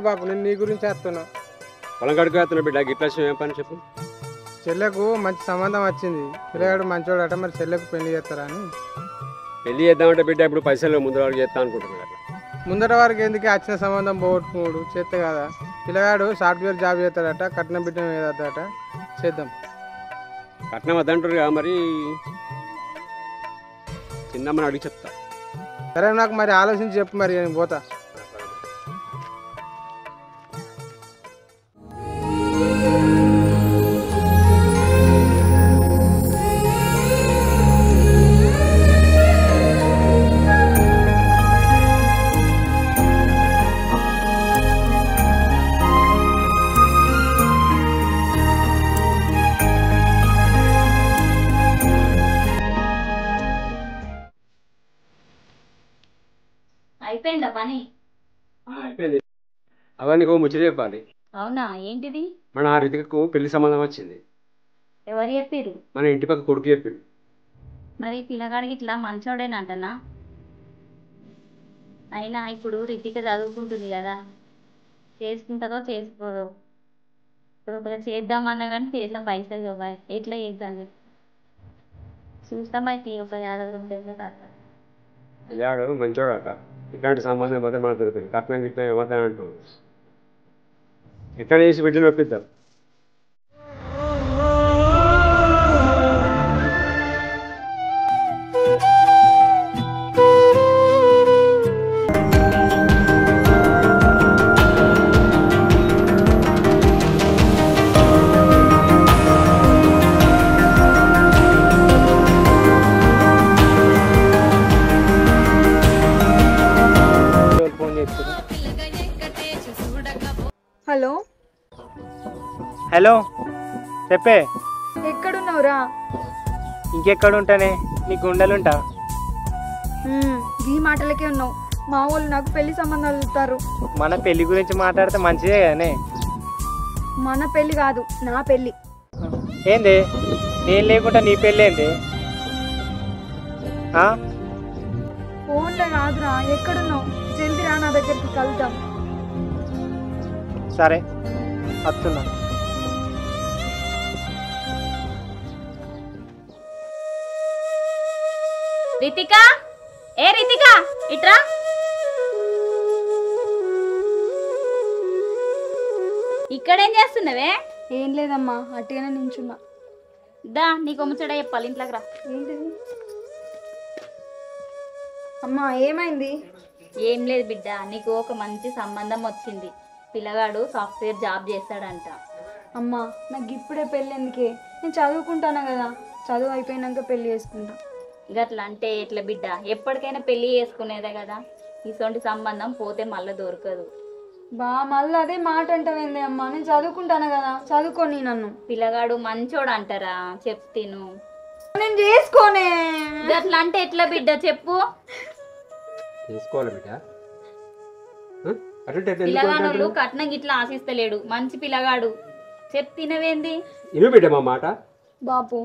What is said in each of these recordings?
బాబు, నేను నీ గురించి వస్తున్నా. పొలం కడుకు వస్తున్నా బిడ్డ. గిట్లా ఏం పని చెప్పు. చెల్లెకు మంచి సంబంధం వచ్చింది, పిల్లగాడు మంచోడట. మరి చెల్లెకు పెళ్లి చేస్తారా అని. పెళ్లి చేద్దామంటే బిడ్డ ఇప్పుడు పైసలు ముందు వాడికి చేస్తా అనుకుంటున్నాడు. అట్లా ముందట వారికి ఎందుకు వచ్చిన సంబంధం పోగొట్టుకున్నాడు, చేస్తే కదా. పిల్లగాడు సాఫ్ట్వేర్ జాబ్ చేస్తాడట, కట్నం బిడ్డం ఏదట, చేద్దాం. కట్నం వద్దంటారు కదా, మరి చిన్నమ్మని అడిగి చెప్తా. సరే, నాకు మరి ఆలోచించి చెప్పు, మరి నేను పోతా. అయిపోయిందా పని? అయిపోయింది. అవన్నీ ముచ్చట చెప్పాలి. అవునా, ఏంటిది? మన ఆ రితికకు పెళ్లి సంబంధం వచ్చింది. ఎవరు చెప్పారు? మన ఇంటి పక్క కొడుకు చెప్పిండు. మరి పిల్లగాడికి ఇట్లా మంచోడేనంటనా? అయినా ఇప్పుడు రితిక చదువుకుంటుంది కదా, చేసుకుంటుందో చేసుకోదో. ఇప్పుడు చేద్దామన్నా కానీ చేసిన పైసలు ఎట్లా చేద్దాం? చూస్తామైతే ఒక యాదవ్ ఉంటుంది కదా. అయ్యాడు మంచోడట. ఇట్లాంటి సంబంధం పోతే మనకు దొరుకుతుంది. కట్నం గిట్లా ఏమవుతాయి అంటూ ఎట్లా చేసి బిడ్డలు ఒప్పిద్దాం. హలో హలో, చెప్పే. ఎక్కడున్నావురా? ఇంకెక్కడ ఉంటానే, నీ గుండెలుంటా. ఈ మాటలకే ఉన్నావు. మా వాళ్ళు నాకు పెళ్లి సంబంధాలు చూస్తారు. మన పెళ్లి గురించి మాట్లాడితే మంచిదే కదనే. మన పెళ్లి కాదు, నా పెళ్లి. ఏంది? నేను లేకుండా నీ పెళ్ళి ఏంది? ఫోన్లో కాదురా, ఎక్కడున్నావు? జల్దీ రా, నా దగ్గరికి కలుద్దాం. సరే, వస్తున్నా. రితిక, ఏ రితిక, ఇట్రా. ఇక్కడేం చేస్తున్నావే? ఏం లేదమ్మా, అట్టిగానే నించున్నా. దా, నీకు ముచ్చట చెప్పాలి, ఇంట్లోకి రా. ఏంటిది అమ్మా, ఏమైంది? ఏం లేదు బిడ్డ, నీకు ఒక మంచి సంబంధం వచ్చింది. పిల్లగాడు సాఫ్ట్వేర్ జాబ్ చేస్తాడంట. అమ్మా, నాకు ఇప్పుడే పెళ్ళి ఎందుకే? నేను చదువుకుంటాను కదా, చదువు అయిపోయినాక పెళ్లి చేసుకుంటా. గట్లా అంటే ఎట్లా బిడ్డ? ఎప్పటికైనా పెళ్లి చేసుకునేదే కదా. ఇటువంటి సంబంధం పోతే మళ్ళీ దొరకదు. మళ్ళీ అదే మాట అంటావేంది అమ్మా? నేను చదువుకుంటాను కదా, చదువుకొని నన్ను. పిల్లగాడు మంచోడు అంటారా? చెప్తాను. నేను చేసుకోనే. గట్లా అంటే ఎట్లా బిడ్డ చెప్పు? తీసుకోవాలి బిడ్డ. పిల్లగాడు కట్నం గిట్లా ఆశిస్తలేడు, మంచి పిల్లగాడు. చెప్తినవేంది? ఇను బిడ్డ మా మాట. బాపు,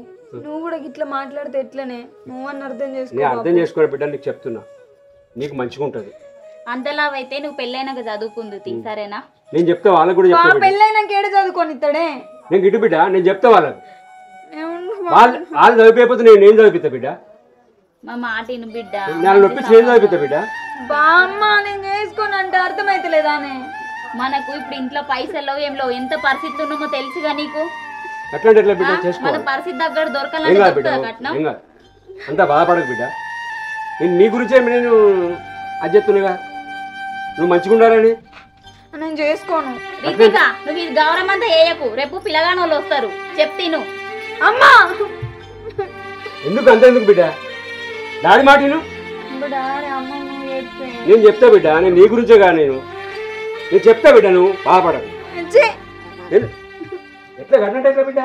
నువ్వు కూడా గిట్లా మాట్లాడితే ఎట్లనే? నువ్వు అన్న అర్థం చేసుకో. అర్థం చేసుకోవాలి బిడ్డ, నీకు చెప్తున్నా. నీకు మంచిగా ఉంటది. అంతలావైతే నువ్వు పెళ్ళైనాక చదువుకుందు, సరేనా? నేను చెప్తే వాళ్ళకి కూడా చెప్తా. పెళ్ళైనాక ఏడ చదువుకొని ఇస్తాడే? నేను గిట్టు బిడ్డ, నేను చెప్తా వాళ్ళకి. వాళ్ళు చదివిపోతే నేను చదివిస్తా బిడ్డ. మా మాట ఇను బిడ్డ. నేను చదివిస్తా బిడ్డ. బామ్మ, నేను చేసుకోను అంటే అర్థమైతలేదానే? మనకు ఇప్పుడు ఇంట్లో పైసలు ఏంలో ఎంత పరిస్థితి ఉన్నామో తెలుసుగా నీకు. మన పరిస్థితి దగ్గర దొరకాలంటే కట్నం. అంతా బాధపడకు బిడ్డ. నేను నీ గురించే నేను అది చెప్తున్నాగా, నువ్వు మంచిగా ఉండాలని. నేను చేసుకోను. రితిక, నువ్వు ఇది గౌరవం అంతా వేయకు, రేపు పిల్లగాని వాళ్ళు వస్తారు. చెప్తాను. అమ్మా, ఎందుకు అంత ఎందుకు బిడ్డ? డాడీ మాట నేను చెప్తా బిడ్డ. నేను నీ గురించే కా, నేను చెప్తా బిడ్డ, నువ్వు బాధపడకు. ఎట్లా కట్టినట్టు ఎట్లా బిడ్డ?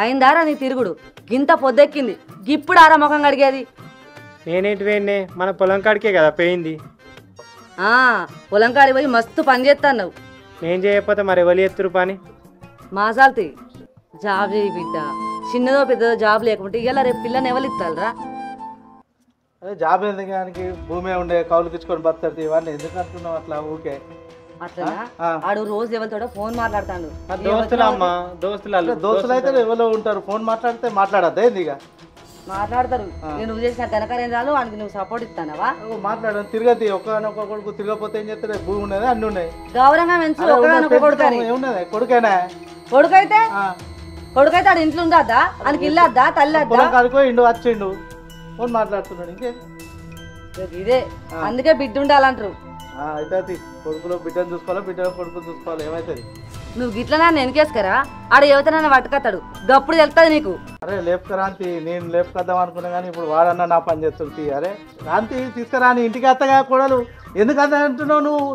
అయిందారా నీ తిరుగుడు గింత పొద్దెక్కింది ఇప్పుడు ఆరా ముఖం కడిగేది నేనేంటి వేయండి మన పొలం కాడికే కదా పోయింది. పొలం కాడికి పోయి మస్తు పని చేస్తాను నేను చేయకపోతే మరి ఎవరు ఎత్తురు పని. మాసాల్తి జాబ్ చేయి బిడ్డ, చిన్నదో పెద్దదో జాబ్ లేకుంటే ఇలా రేపు పిల్లని ఎవరు ఇస్తారా? అదే జాబ్ ఎందుకు భూమి ఉండే కౌలుకి ఇచ్చుకొని బతాడు ఇవన్నీ ఎందుకు అంటున్నావు అట్లా ఊకే? అట్లా ఆడు రోజు ఎవరితో ఫోన్ మాట్లాడతాడు. దోస్తులు అయితే ఎవరో ఉంటారు, ఫోన్ మాట్లాడితే మాట్లాడద్దా ఏందిగా మాట్లాడతారు. నువ్వు చేసిన ఘనకార్యం చాలు వానికి నువ్వు సపోర్ట్ ఇస్తానవా? మాట్లాడడం తిరగతి ఒక్క కొడుకు తిరగపోతే ఏం చేస్తాడు? భూమి ఉన్నది అన్ని ఉన్నాయి, గౌరవంగా పెంచు. కొడుకేనా? కొడుకైతే ఆడు ఇంట్లో ఉండద్దా? ఆయనకి ఇల్లద్దా తల్లి కడుకో ఇండు వచ్చిండు ఫోన్ మాట్లాడుతున్నాడు ఇంకే ఇదే. అందుకే బిడ్డ ఉండాలంటారు. అయితే కొడుకులో బిడ్డను చూసుకోవాలి, బిడ్డను కొడుకుని చూసుకోవాలి. ఏమవుతుంది? నువ్వు గిట్లనే వెనకేసుకరా ఆడ యువతనైనా పట్టుకతాడు గప్పుడు తెలుస్తుంది నీకు. అరే లేపుకరాంతి, నేను లేపుకొద్దాం అనుకున్నా కానీ ఇప్పుడు వాడన్నా నా పని చేస్తుంది. అరే రాంతి తీసుకురాని ఇంటికి అత్తగా కూడలు ఎందుకు అంత అంటున్నావు నువ్వు?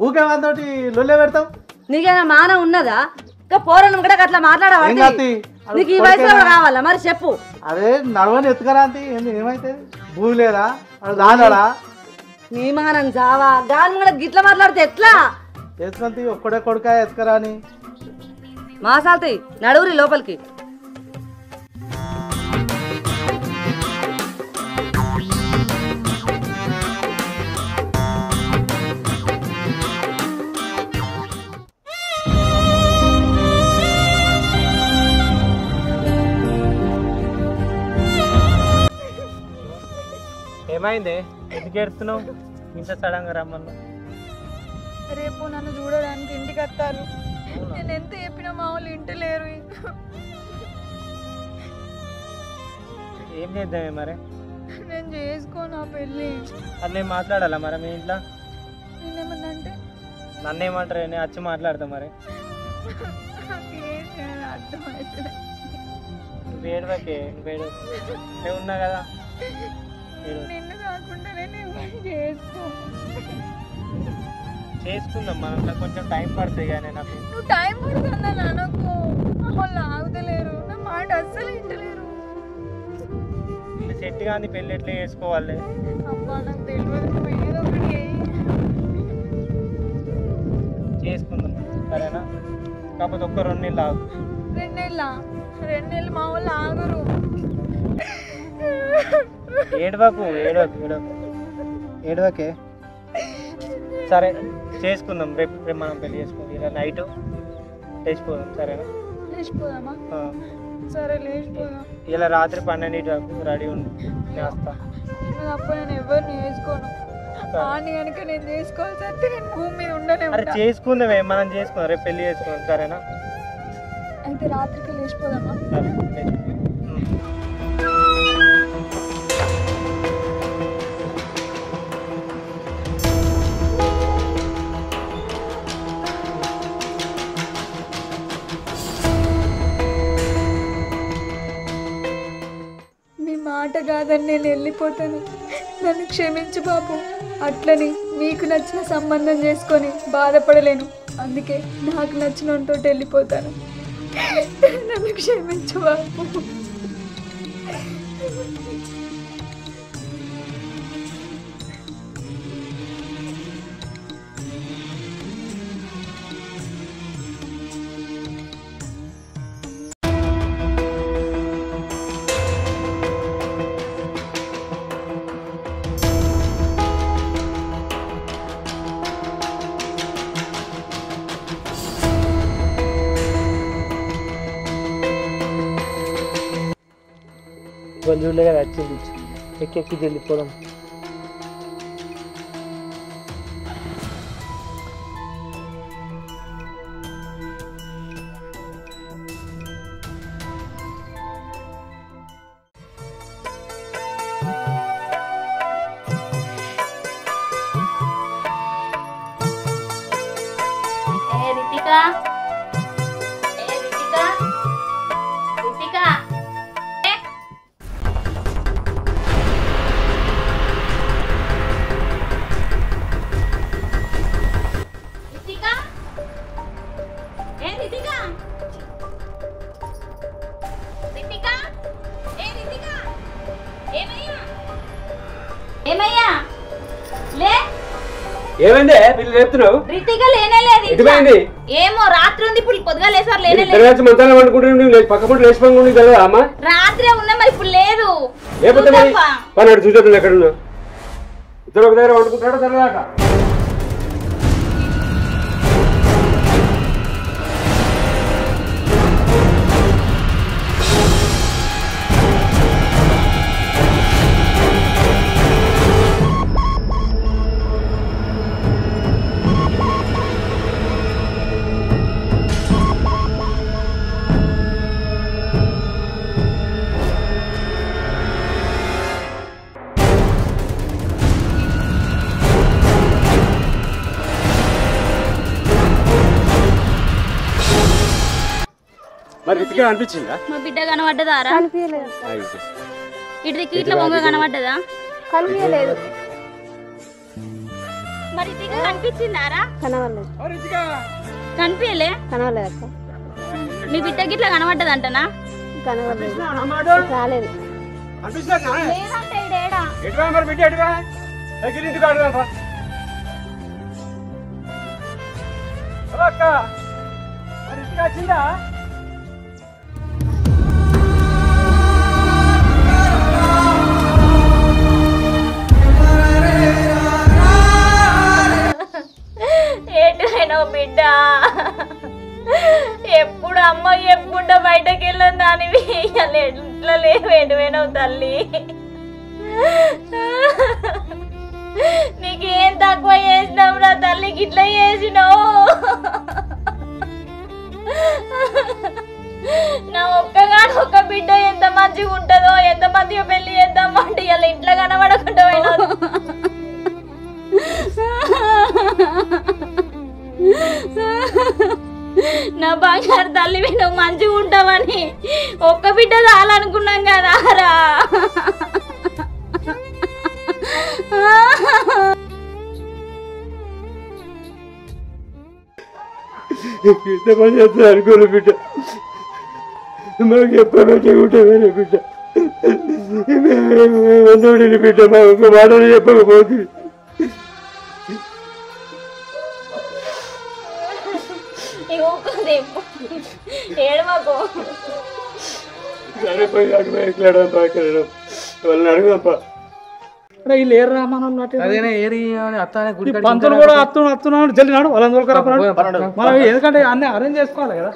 ఊకే వాళ్ళతోటి లొల్లే పెడతావు. నీకేమైనా మానం ఉన్నదా? ఇంకా పోరను కూడా అట్లా మాట్లాడవాలి. నీకు ఈ వయసులో కావాలా మరి చెప్పు. అరే నడవని ఎత్తుకరాంతి ఏమైతుంది? భూమి లేదా దానడా? నీ మానం జావా గాని కూడా గిట్ల మాట్లాడితే ఎట్లా? ఎత్తుకంతి ఒక్కడే కొడుకా ఎత్తుకరాని మాసాల్తాయి నడువురి లోపలికి. ఏమైంది? ఎందుకు ఎడుతున్నావు? ఇంత సడన్గా రమ్మన్నా. రేపు నన్ను చూడడానికి ఇంటికి వస్తారు. నేను ఎంత చెప్పినా మా వాళ్ళు ఇంటి లేరు. ఏం చేద్దామే మరి? నేను చేసుకోను ఆ పెళ్ళి. అన్నీ మాట్లాడాలా మరి మీ ఇంట్లో? నేనేమన్నా అంటే నన్ను ఏమంటారు? నేను వచ్చి మాట్లాడతా మరి. నువ్వు ఏడవకే, నేను ఉన్నా కదా. నిన్ను కాకుండా చేసుకుందాం మనం, కొంచెం టైం పడుతుంది కానీ నాకు. నువ్వు టైం పడుతుందని అనకు, వాళ్ళు ఆగుతలేరు, నా మాట అస్సలు ఇంటలేరు. సెట్ కానీ పెళ్ళి ఎట్లా చేసుకోవాలి? అబ్బా నాకు తెలియదు, నువ్వు ఏదో ఒకటి చేసుకుందాం సరేనా? కాకపోతే ఒక్క 2 నెలలు ఆగు. 2 నెలలు మా వాళ్ళు ఆగరు. ఏడవకే. సరే చేసుకుందాం, రేపు మనం పెళ్లి చేసుకుందాం. ఇలా నైట్ లేచిపోదాం సరేనా? లేచిపోదామా? సరే లేచిపోదాం. ఇలా రాత్రి 12 రెడీ ఉండి నేను వస్తా. తప్ప నేను ఎవరిని చేసుకోను. ఆని కనుక నేను చేసుకోవాల్సి వస్తే నేను భూమి మీద ఉండనే. అరే చేసుకుందామే, మనం చేసుకుందాం, రేపు పెళ్లి చేసుకుందాం సరేనా? అయితే రాత్రికి లేచిపోదామా? సరే. మీ మాట కాదని నేను వెళ్ళిపోతాను, నన్ను క్షమించు బాబు. అట్లని మీకు నచ్చిన సంబంధం చేసుకొని బాధపడలేను, అందుకే నాకు నచ్చిన వాడితో వెళ్ళిపోతాను. నన్ను క్షమించు బాబు. గొంజులే కదా వచ్చింది, ఎక్కి వెళ్ళిపోదాం. రితికా, రితికా, రితికా. ఏమైంది వీళ్ళు చెప్తున్నావు రీతిగా లేనే లేదు ఎటుపోయింది ఏమో రాత్రి ఉంది ఇప్పుడు పొద్దుగా లేసారు లేనే లేదు ఇద్దరు మంచాలు వండుకుంటే పక్క పూట లేచిపోయి కదా అమ్మ రాత్రే ఉన్నా మరి ఇప్పుడు లేదు లేకపోతే పని చూసేటప్పుడు ఎక్కడ ఉన్నావు ఇద్దరు ఒక దగ్గర వండుకుంటాడో తర్వాత మరి రితిగా అనిపించిందా మా బిడ్డ కనబడ్డదారా ఇటు ఇట్లా బొంగ కనబడ్డదా కనిపించలేదు మరి రితిగా కనిపించిందారా కనవలేదు కనిపించలే కనవలేదు అక్క మీ బిడ్డకి ఇట్లా కనబడ్డదంటనా కనవలేదు రాలేదు లేదంటే ఈడేడా ఎటువా మరి బిడ్డ ఎటువా ఇంటికి అడగరా అక్క మరి రితిగా వచ్చిందా ఏటైనా బిడ్డ ఎప్పుడు అమ్మ ఎప్పుడు బయటకు వెళ్ళాను దానివి ఎట్లా లేవేంటివేనవు తల్లి నీకేం తక్కువ చేసినావు నా తల్లికి ఇట్లా చేసినావు నా ఒక్క బిడ్డ ఎంత మంచిగా ఉంటుందో ఎంత మందిగా పెళ్లి చేద్దామంటే ఇలా ఇంట్లో కనబడకుండా పోయినా నా బంగారు తల్లి నువ్వు మంచిగా ఉంటావని ఒక్క బిడ్డ చాలనుకున్నాం కదా రా అనుకోను బిడ్డ మాకు ఎప్పటి ఉంటామే బిడ్డ బిడ్డ మా ఒక్క మాటలు చెప్పకపోతుంది ఏడవకు సరే పోయి అడుగుడం పాకడం వాళ్ళని అడుగుదప్ప వీళ్ళు ఏరు రా మన అదేనా ఏరి అత్తానే గుడి పంతులు కూడా అత్తున్నాడు జల్లినాడు వాళ్ళని దొరకరా మనం ఎందుకంటే అన్ని అరేంజ్ చేసుకోవాలి కదా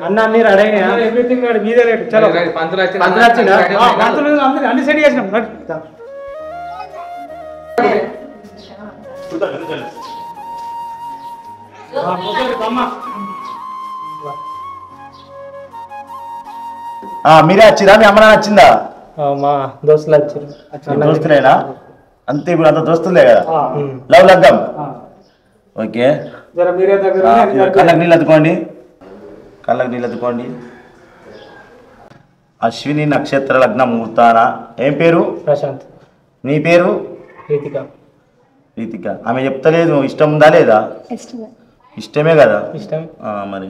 అన్న అన్ని రెడీ ఎవ్రీథింగ్ మీదే రేటు చలో పంతులు అన్ని సెట్ చేసినాం మీరే వచ్చిరా మీ అమ్మ నాన్న వచ్చిందా మా దోస్తులు వచ్చారు దోస్తులేనా అంతే ఇప్పుడు అంత దోస్తులే కదా లవ్ లగ్గం ఓకే మీరే దగ్గర కళ్ళకి నీళ్ళు అద్దుకోండి కళ్ళకి నీళ్ళు అద్దుకోండి అశ్విని నక్షత్ర లగ్న ముహూర్తాన ఏం పేరు ప్రశాంత్ నీ పేరు రీతిక రీతిక ఆమె చెప్తలేదు ఇష్టం ఉందా లేదా ఇష్టమే కదా ఇష్టం మరి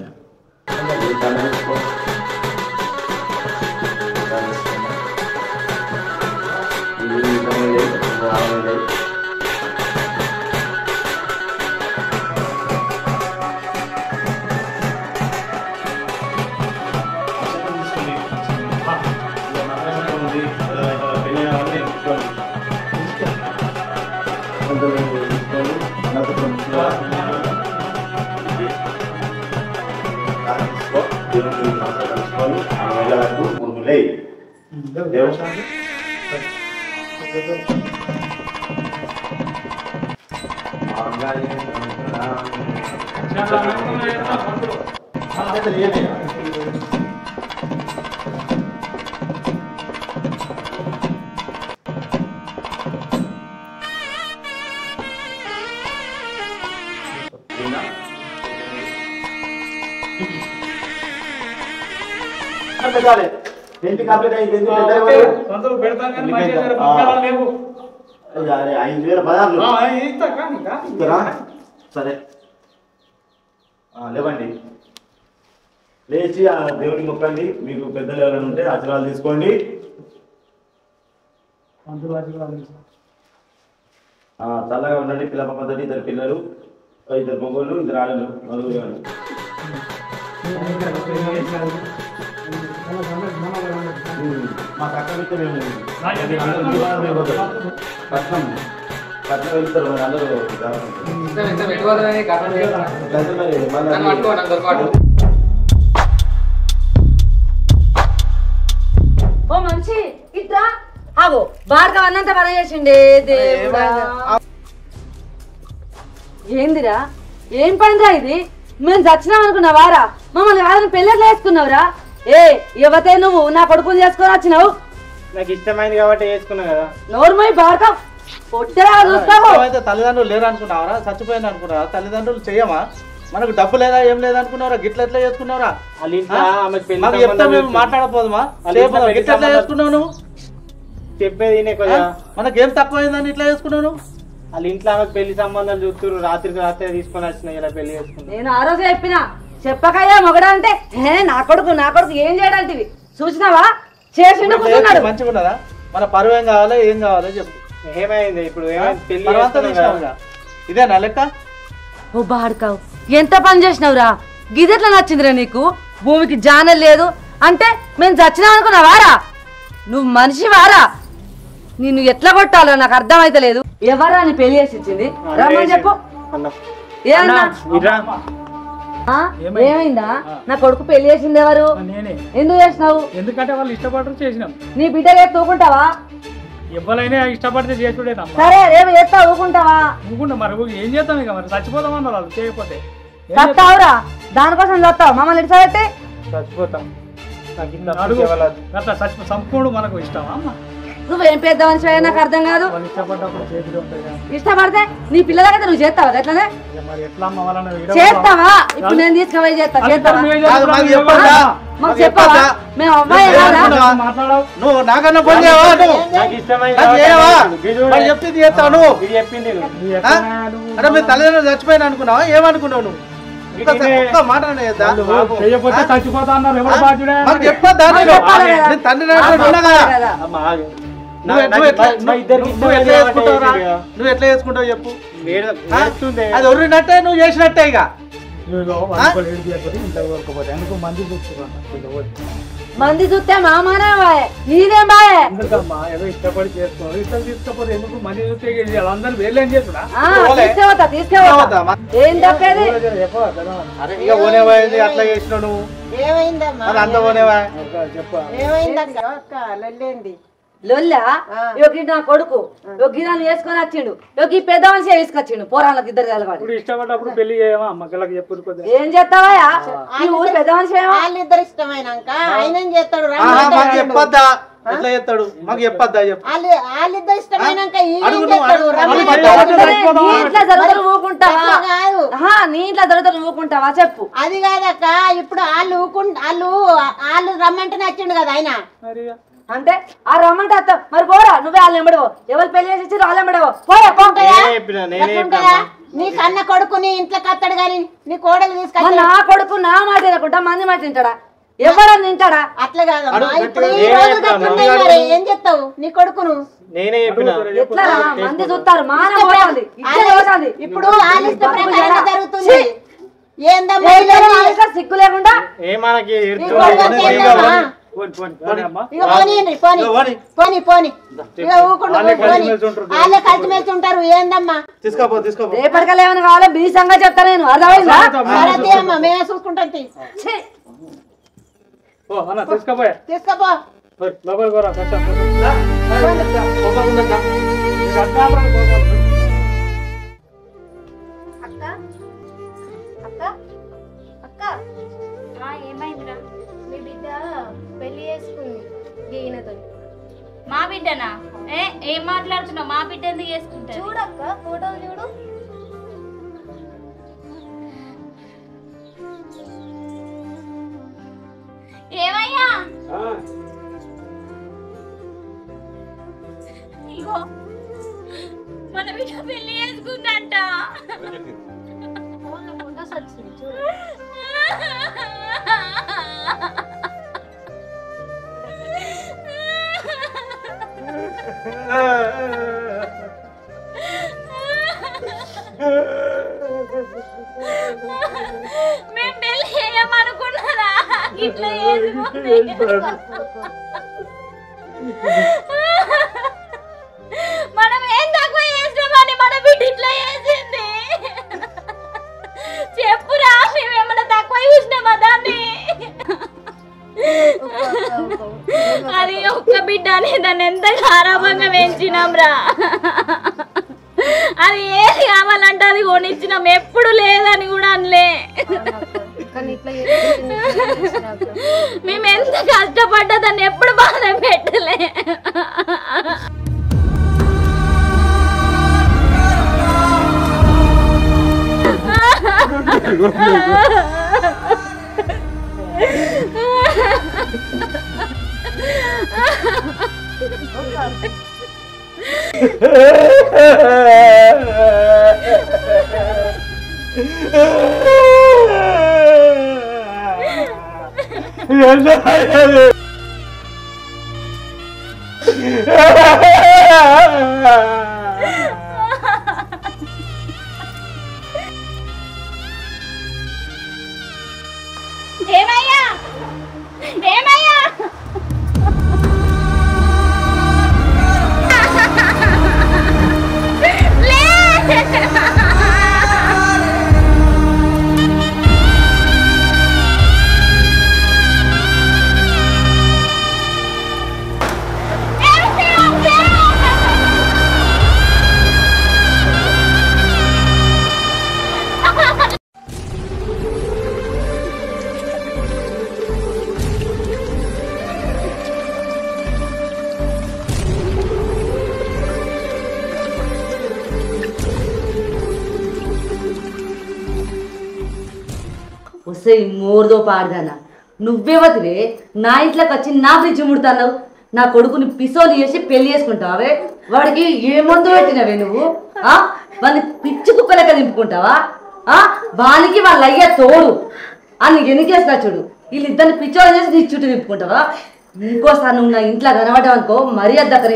5000 బజార్లు ఇస్తారా? సరే లేవండి, లేచి ఆ దేవుడికి మొక్కండి. మీకు పెద్దలు ఎవరైనా ఉంటే ఆశీర్వాదాలు తీసుకోండి. చల్లగా ఉండండి. పిల్ల పద్ధతి 2 పిల్లలు, 2 మొగోళ్ళు, 2 ఆడలు, నలుగురు. మా కట్నం ఇస్తే మేము కట్నం వెళ్తారు మరి అందరూ. ఓ మనిషి ఇట్లా ఆగో భార్గవ అన్నంత పని చేసిండే దేవుడా. ఏందిరా ఏం పనిరా ఇది? మేము చచ్చినాం అనుకున్నావారా? మమ్మల్ని కాదని పెళ్ళట్లు వేసుకున్నావురా? యువతే నువ్వు నా కొడుకుని చేసుకొని వచ్చినావు. నాకు ఇష్టమైంది కాబట్టి వేసుకున్నా కదా. నోరుమై భార్గవ్ పొట్టరా చూస్తావు. తల్లిదండ్రులు లేరు అనుకున్నావరా? చచ్చిపోయింది అనుకున్నారా? తల్లిదండ్రులు చెయ్యమా? మనకు డబ్బు లేదా ఏం లేదనుకున్నారా? గిట్ల ఎట్లా చేసుకున్నావురా? మాట్లాడపోదుమా? గిట్ల ఎట్లా చేసుకున్నావు నువ్వు? చెప్పేది మనకేం తక్కువైందని ఇట్లా చేసుకున్నావు? వాళ్ళ ఇంట్లో ఆమెకు పెళ్లి సంబంధాలు చూస్తున్నారు. రాత్రికి రాత్రి తీసుకొని వచ్చిన ఇలా పెళ్లి చేసుకున్నా. నేను ఆ రోజే చెప్పినా చెప్పకయ్యా మొగడా అంటే నా కొడుకు ఏం చేయడానికి చూసినావా? చేసి మంచిగా ఉన్నదా? మన పరువు ఏం కావాలి, ఏం కావాలి చెప్పు. ఏమైంది ఇప్పుడు? పెళ్లి ఇదేనా లెక్క? ఓ బాడుకావు ఎంత పని చేసినావురా? గిదెట్లా నచ్చిందిరా నీకు? భూమికి జానం లేదు అంటే మేము చచ్చినాం అనుకున్నావారా? నువ్వు మనిషి వారా? నిన్ను ఎట్లా కొట్టాలో నాకు అర్థం అయితే లేదు. ఎవరా నీ పెళ్లి చేసి ఇచ్చింది? రమ్మని చెప్పు. ఏమైందా? నా కొడుకు పెళ్లి చేసింది ఎవరు? ఎందుకు చేసినావు? ఎందుకంటే వాళ్ళు ఇష్టపడరు చేసినాం. నీ బిడ్డ రేపు తూకుంటావా? ఎవరైనా ఇష్టపడితే చేసుడే. సరే రేపు చేస్తా ఊకుంటావా? ఊకుంటా. మరి ఏం చేద్దాం? ఇక మరి చచ్చిపోతాం అన్నారు వాళ్ళు చేయకపోతే. చస్తావురా? దానికోసం చస్తావు మమ్మల్ని ఇడిసబెట్టి? చచ్చిపోతాం. సంపూర్ణ మనకు ఇష్టమా? నువ్వేం పెద్ద మనిషి నాకు అర్థం కాదు. ఇష్టపడితే నీ పిల్లల కదా నువ్వు చేస్తావా? ఎట్లనే చేస్తావా? ఇప్పుడు నేను తీసుకుపోయి చేస్తా. మాకు చెప్పవా? మేము అమ్మాయి నువ్వు నాకన్నా పని చెప్పింది చేస్తావు. అంటే మీ తల్లిదండ్రులు చచ్చిపోయిన అనుకున్నావా? ఏమనుకున్నావు నువ్వు? మాట చచ్చిపోతా అన్నారు. నువ్వు ఎట్లా చేసుకుంటావు చెప్పు. అది ఒరినట్టే నువ్వు చేసినట్టే. ఇక మంది చూస్తే మామానే బాయ్, నీదేం బాయ్? ఏదో ఇష్టపడి చేసుకోవాలి. ఇష్టం తీసుకోపోతే ఎందుకు? మంది చూస్తే అందరూ వేళ్ళు ఏం చేస్తున్నా? తీసుకెళ్తా ఏం తప్పేది? ఇక ఓనేవాయింది అట్లా చేసినావు నువ్వు. అంత ఓనేవా లొల్లా యోగి నా కొడుకు యోగిదాన్ని వేసుకొని వచ్చిండు. యోగి పెద్ద మనిషి వేసుకొచ్చిండు. పోరాళ్ళకి 2 కలగాడు. ఇష్టపడ్డప్పుడు పెళ్లి చేయమా? మగ్గలకి చెప్పు. ఏం చేస్తావా? ఈ ఊరు పెద్ద మనిషి వాళ్ళిద్దరు ఇష్టమైనాక ఆయన ఏం చేస్తాడు? చెప్పొద్దా? ఎట్లా చేస్తాడు? మాకు చెప్పొద్దా? చెప్పు. వాళ్ళిద్దరు ఇష్టమైనాక ఇంట్లో జరుగుతారు ఊకుంటావా? నీ ఇంట్లో జరుగుతారు ఊకుంటావా చెప్పు. అది కాదక్క, ఇప్పుడు వాళ్ళు రమ్మంటే నచ్చిండు కదా ఆయన. అంటే ఆ రమ్మంటే అత్త మరి పోరా. నువ్వే వాళ్ళు ఎంబడవో. ఎవరు పెళ్లి చేసి ఇచ్చి వాళ్ళు ఎంబడవో. పోయా నీ కన్న కొడుకు నీ ఇంట్లోకి వస్తాడు గాని నీ కోడలు తీసుకొచ్చి. నా కొడుకు నా మాట తినకుండా మంది మాట తింటాడా? ఎవడని తింటాడా? అట్లా కాదమ్మా. ఇప్పుడు ఏం చెప్తావు నీ కొడుకును? నేనే ఎట్లా మంది చూస్తారు? మాన పోతుంది. ఇప్పుడు వాళ్ళ ఇష్ట ప్రకారం జరుగుతుంది. సిగ్గు లేకుండా కలిసిమెలిసి ఉంటారు. ఏందమ్మా రేపటికల్లా ఏమైనా కావాలో బీసంగా చెప్తా నేను. అర్థమైందా? అమ్మా మేమే చూసుకుంటాం. తీసుకోపో. ఏమైందిరా? మీ బిడ్డ పెళ్లి చేసుకుంది ఈయనతో. మా బిడ్డనా? ఏం మాట్లాడుతున్నావు? మా బిడ్డ ఎందుకు చేసుకుంటా? చూడక్క ఫోటోలు చూడు. ఏమయ్యా? ఇగో బిడ్డ మేము పెళ్లి చేయమనుకున్నారా ఇట్లా మనం ఏం తక్కువ చేసినామని మన బిడ్డ ఇట్లా చేసింది చెప్పురా మేమేమన్నా తక్కువ చూసినామా దాన్ని అది ఒక్క బిడ్డ అని దాన్ని ఎంత ఖరాబంగా పెంచినాం రా అది ఏది కావాలంటే అది కొనిచ్చినాం ఎప్పుడు లేదని కూడా అనలే మేము ఎంత కష్టపడ్డా దాన్ని ఎప్పుడు బాధ పెట్టలే ఏమయ్యా ఏమయ్యా వస్తే మోర్దో పాడదానా నువ్వేవతివే నా ఇంట్లోకి వచ్చి నా ఫ్రిడ్జ్ ముడతావు నా కొడుకుని పిసోలు చేసి పెళ్లి చేసుకుంటావే వాడికి ఏ మందు పెట్టినవే నువ్వు వాడిని పిచ్చి కుక్కలెక్క దింపుకుంటావా వానికి వాళ్ళ అయ్యా తోడు అని ఎన్నికేస్తా చూడు వీళ్ళిద్దరిని పిచ్చోలు చేసి నీ చుట్టూ తిప్పుకుంటావా ఇంకోసారి నువ్వు నా ఇంట్లో కనబడ్డావు అనుకో మర్యాద దగ్గర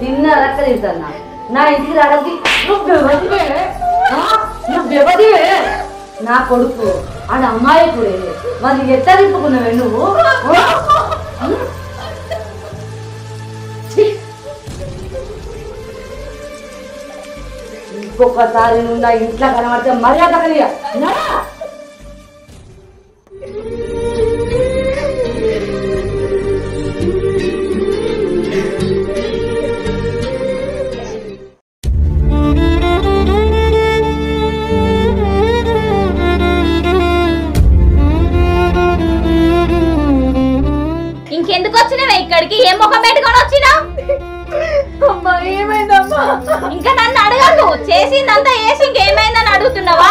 తిన్న రక్క తింటాను నా ఇంటికి రావడానికి నువ్వెవదివే నా కొడుకు ఆడ అమ్మాయికుడే మరి ఎట్లా తిప్పుకున్నావే నువ్వు ఇంకొకసారి నువ్వు నా ఇంట్లో కనబడితే మర్యాద కలిగా ఇంకెందుకు వచ్చినావే ఇక్కడికి ఏం ముఖం పెట్టుకొని వచ్చినావు ఏమైందమ్మా ఇంకా నన్ను అడగద్దు చేసిందంతా వేసి ఇంకేమైందని అడుగుతున్నావా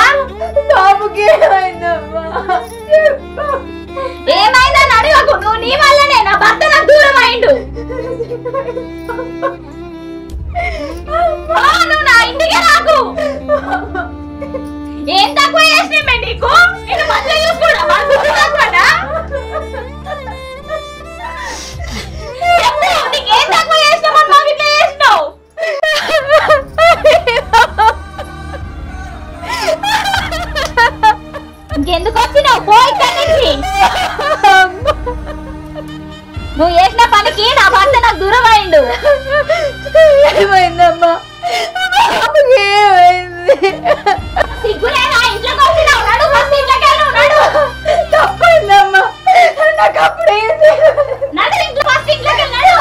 ఏమైందని అడగకు నువ్వు నీ వల్లనే నా భర్త నాకు దూరం అయిండు నువ్వు నా ఇంటికి రాకు ఏం తక్కువ చేసినా నీకు నేను మంచిగా చూసుకున్నా నీకేం తక్కువ చేసినామని మాకు ఇట్లా చేసినావు ఇంకెందుకు వచ్చినావు పోయి నుంచి నువ్వు చేసిన పనికి నా భర్త నాకు దూరం అయిండు ఏమైందమ్మా ఏమైంది సిగ్గులేదా ఇంట్లోకి వచ్చినావు నడు ఫస్ట్ ఇంట్లోకి నడు తప్పైందమ్మా నాకు అప్పుడే నడు ఇంట్లో ఫస్ట్ ఇంట్లోకి నడు